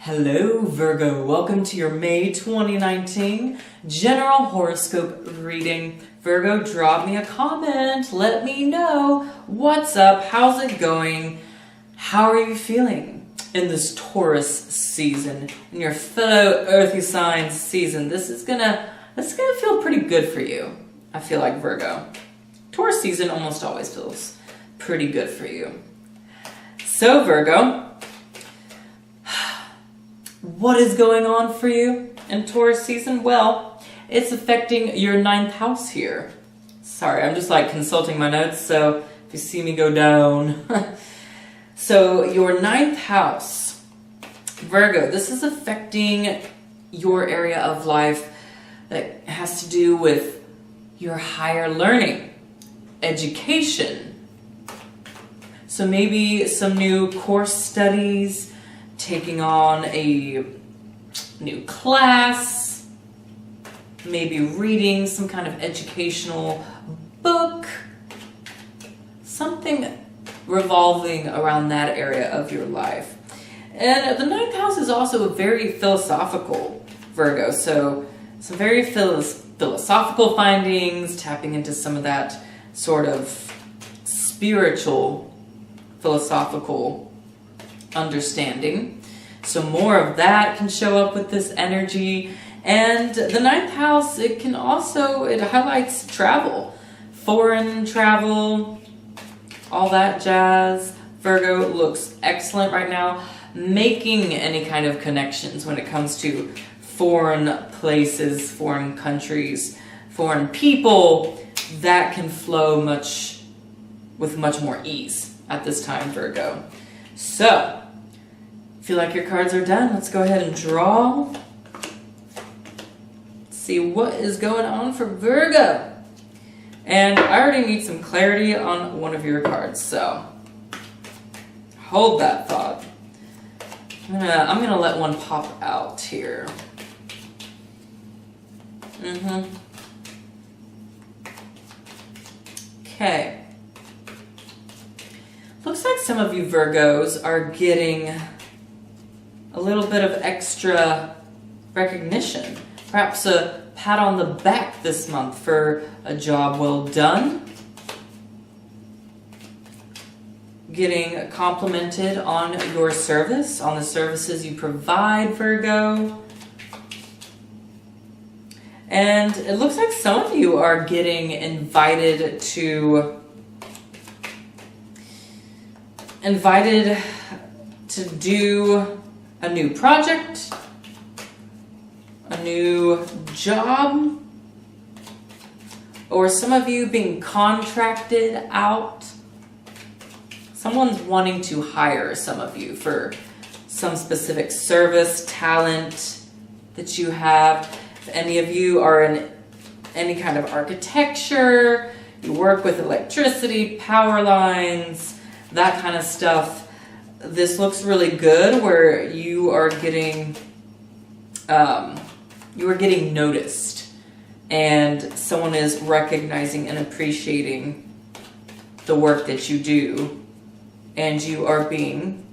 Hello Virgo, welcome to your May 2019 general horoscope reading. Virgo, drop me a comment, let me know what's up, how's it going, how are you feeling in this Taurus season, in your fellow earthy signs season. This is gonna feel pretty good for you, I feel like, Virgo. Taurus season almost always feels pretty good for you. So Virgo, what is going on for you in Taurus season? Well, it's affecting your 9th house here. Sorry, I'm just like consulting my notes, so if you see me go down. So your 9th house, Virgo, this is affecting your area of life that has to do with your higher learning, education. So maybe some new course studies, taking on a new class, maybe reading some kind of educational book, something revolving around that area of your life. And the 9th house is also very philosophical, Virgo, so some very philosophical findings, tapping into some of that sort of spiritual, philosophical understanding. So more of that can show up with this energy. And the 9th house, it highlights travel, foreign travel, all that jazz. Virgo looks excellent right now, making any kind of connections when it comes to foreign places, foreign countries, foreign people. That can flow with much more ease at this time, Virgo. So, feel like your cards are done. Let's go ahead and draw. See what is going on for Virgo. And I already need some clarity on one of your cards, so hold that thought. I'm gonna let one pop out here. Okay. Looks like some of you Virgos are getting a little bit of extra recognition. Perhaps a pat on the back this month for a job well done. Getting complimented on your service, on the services you provide, Virgo. And it looks like some of you are getting invited to do a new project, a new job, or some of you being contracted out. Someone's wanting to hire some of you for some specific service, talent that you have. If any of you are in any kind of architecture, you work with electricity, power lines, that kind of stuff, this looks really good where you are getting noticed and someone is recognizing and appreciating the work that you do, and you're being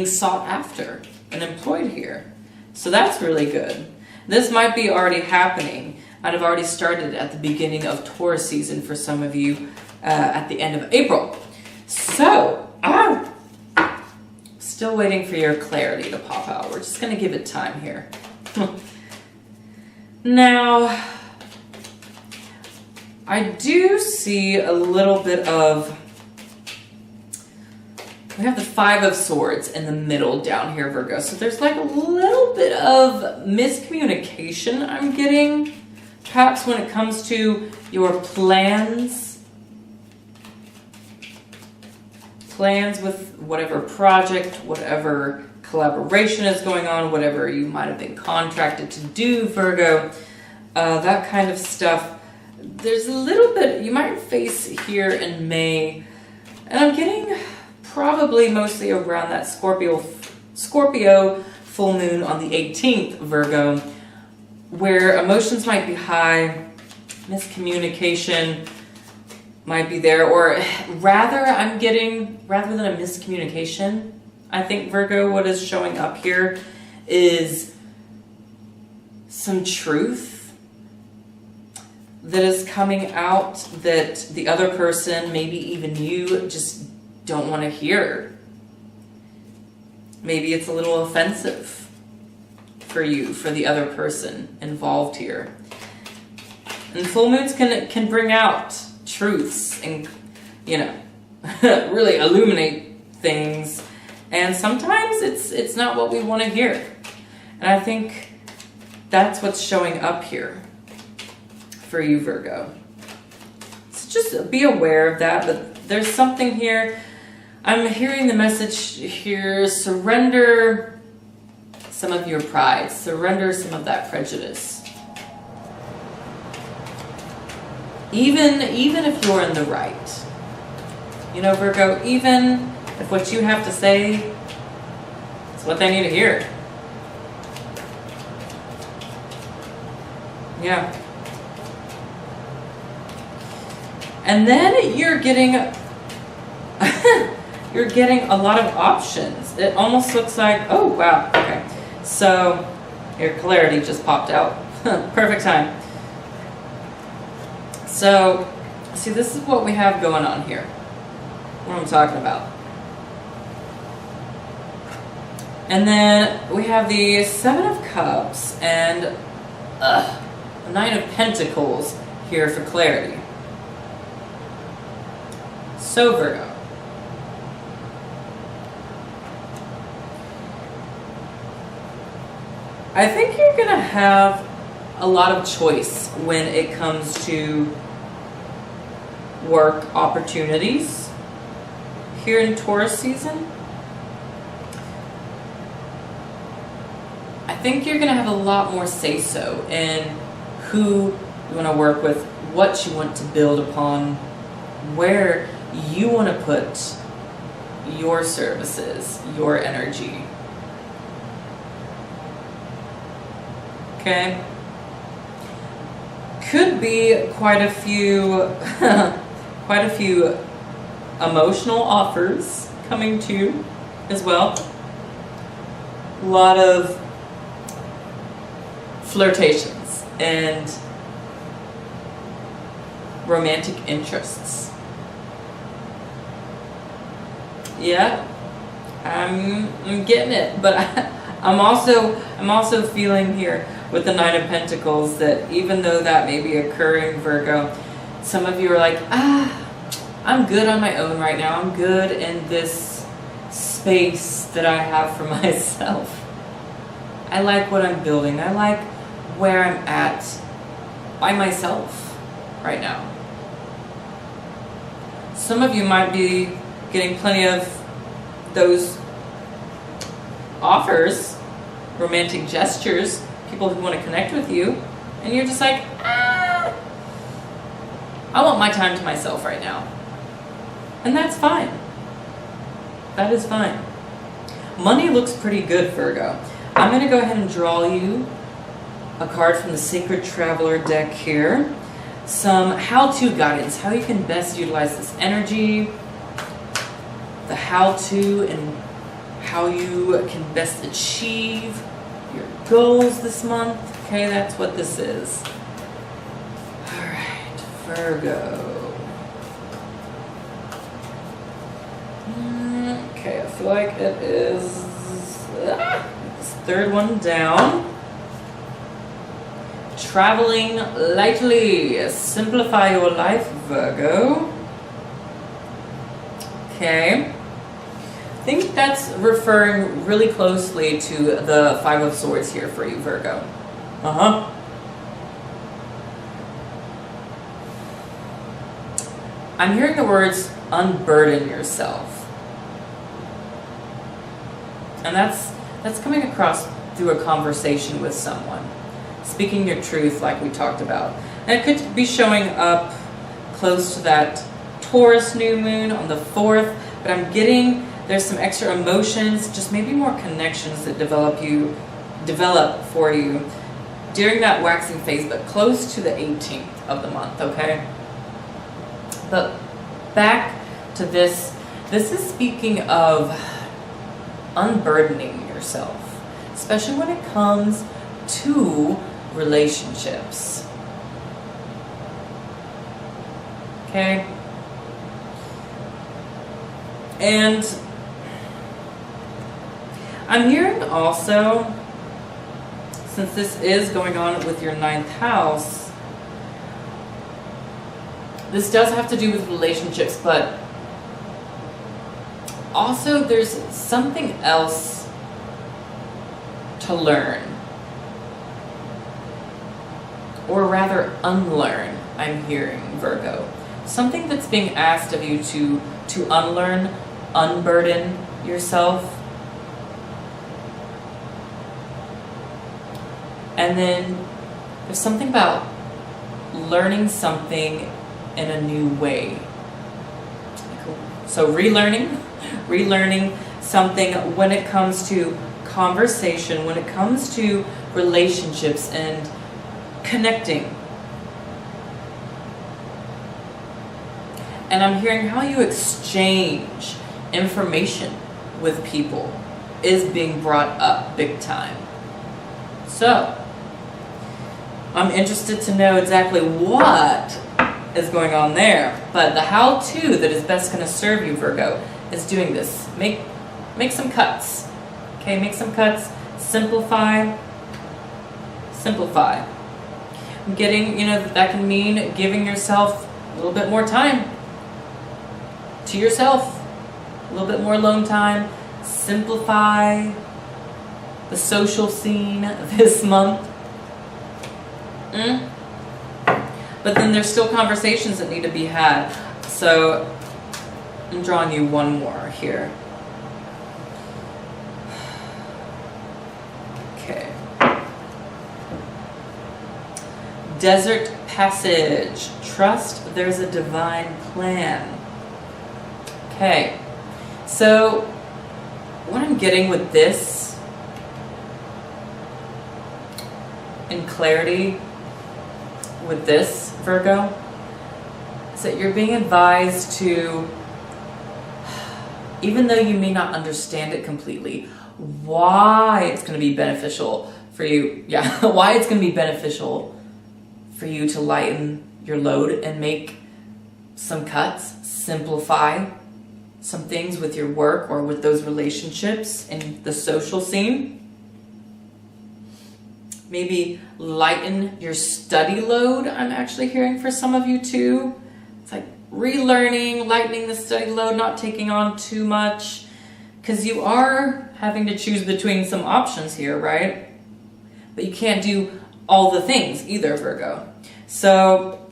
sought after and employed here. So that's really good. This might be already happening. Might have already started at the beginning of Taurus season for some of you at the end of April. So, still waiting for your clarity to pop out. We're just going to give it time here. Now, I do see a little bit of... We have the 5 of Swords in the middle down here, Virgo. So there's like a little bit of miscommunication I'm getting. Perhaps when it comes to your plans with whatever project, whatever collaboration is going on, whatever you might have been contracted to do, Virgo, that kind of stuff. There's a little bit you might face here in May, and I'm getting probably mostly around that Scorpio full moon on the 18th, Virgo, where emotions might be high, miscommunication might be there, or rather than a miscommunication, I think, Virgo, what is showing up here is some truth that is coming out that the other person, maybe even you, just don't want to hear. Maybe it's a little offensive for you, for the other person involved here. And full moons can bring out truths and, you know, really illuminate things. And sometimes it's not what we want to hear. And I think that's what's showing up here for you, Virgo. So just be aware of that. But there's something here. I'm hearing the message here: surrender some of your pride, surrender some of that prejudice. Even if you're in the right. You know, Virgo, even if what you have to say is what they need to hear. Yeah. And then you're getting you're getting a lot of options. It almost looks like, oh wow, okay. So your clarity just popped out. Perfect time. So see, this is what we have going on here. What I'm talking about. And then we have the Seven of Cups and the Nine of Pentacles here for clarity. So Virgo, I think you're going to have a lot of choice when it comes to work opportunities here in Taurus season. I think you're going to have a lot more say-so in who you want to work with, what you want to build upon, where you want to put your services, your energy. Okay? Could be quite a few emotional offers coming to you as well. A lot of flirtations and romantic interests. Yeah, I'm getting it, but I'm also feeling here with the Nine of Pentacles that even though that may be occurring, Virgo, some of you are like, I'm good on my own right now. I'm good in this space that I have for myself. I like what I'm building. I like where I'm at by myself right now. Some of you might be getting plenty of those offers, romantic gestures, people who want to connect with you, and you're just like, I want my time to myself right now. And that's fine. That is fine. Money looks pretty good, Virgo. I'm going to go ahead and draw you a card from the Sacred Traveler deck here. Some how-to guidance, how you can best utilize this energy, the how-to and how you can best achieve your goals this month. Okay, that's what this is. All right, Virgo. Okay, I feel like it is this third one down. Traveling lightly. Simplify your life, Virgo. Okay. I think that's referring really closely to the Five of Swords here for you, Virgo. I'm hearing the words unburden yourself. And that's coming across through a conversation with someone. Speaking your truth like we talked about. And it could be showing up close to that Taurus new moon on the 4th, but I'm getting there's some extra emotions, just maybe more connections that develop for you during that waxing phase, but close to the 18th of the month, okay? But back to this is speaking of unburdening yourself, especially when it comes to relationships. Okay? And I'm hearing also, since this is going on with your 9th house, this does have to do with relationships, but also there's something else to learn. Or rather unlearn, I'm hearing, Virgo. Something that's being asked of you to unlearn, unburden yourself. And then there's something about learning something in a new way. Cool. So relearning something when it comes to conversation, when it comes to relationships and connecting. And I'm hearing how you exchange information with people is being brought up big time. So, I'm interested to know exactly what is going on there. But the how-to that is best going to serve you, Virgo, is doing this. Make some cuts. Okay, make some cuts. Simplify. Simplify. Getting, that can mean giving yourself a little bit more time to yourself. A little bit more alone time. Simplify the social scene this month. But then there's still conversations that need to be had. So I'm drawing you one more here. Okay. Desert passage. Trust there's a divine plan. Okay. So what I'm getting with this in clarity with this, Virgo, is that you're being advised to, even though you may not understand it completely, why it's going to be beneficial for you. Yeah, why it's going to be beneficial for you to lighten your load and make some cuts, simplify some things with your work or with those relationships in the social scene. Maybe lighten your study load, I'm actually hearing for some of you too. It's like relearning, lightening the study load, not taking on too much, because you are having to choose between some options here, right? But you can't do all the things either, Virgo. So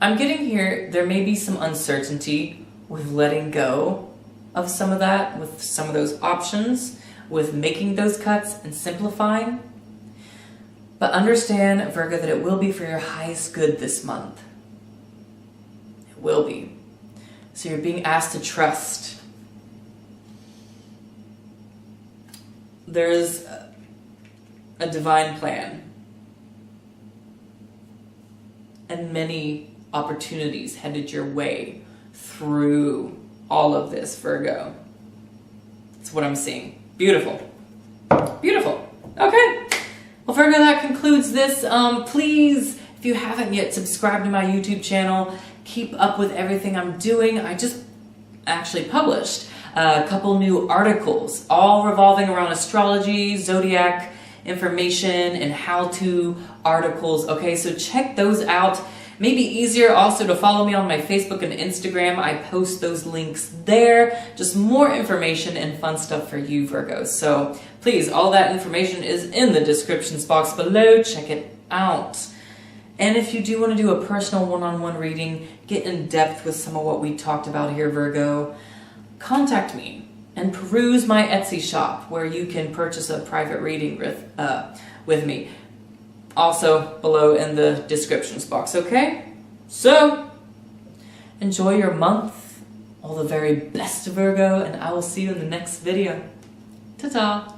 I'm getting here, there may be some uncertainty with letting go of some of that, with some of those options, with making those cuts and simplifying. But understand, Virgo, that it will be for your highest good this month. It will be. So you're being asked to trust. There's a divine plan. And many opportunities headed your way through all of this, Virgo. That's what I'm seeing. Beautiful. Beautiful. Okay. Well, Virgo, that concludes this. Please, if you haven't yet, subscribe to my YouTube channel. Keep up with everything I'm doing. I just actually published a couple new articles, all revolving around astrology, zodiac information, and how-to articles. Okay, so check those out. Maybe easier also to follow me on my Facebook and Instagram. I post those links there. Just more information and fun stuff for you, Virgos. So please, all that information is in the descriptions box below. Check it out. And if you do want to do a personal one-on-one reading, get in depth with some of what we talked about here, Virgo, contact me and peruse my Etsy shop where you can purchase a private reading with me. Also below in the descriptions box, okay? So, enjoy your month. All the very best, Virgo, and I will see you in the next video. Ta-ta!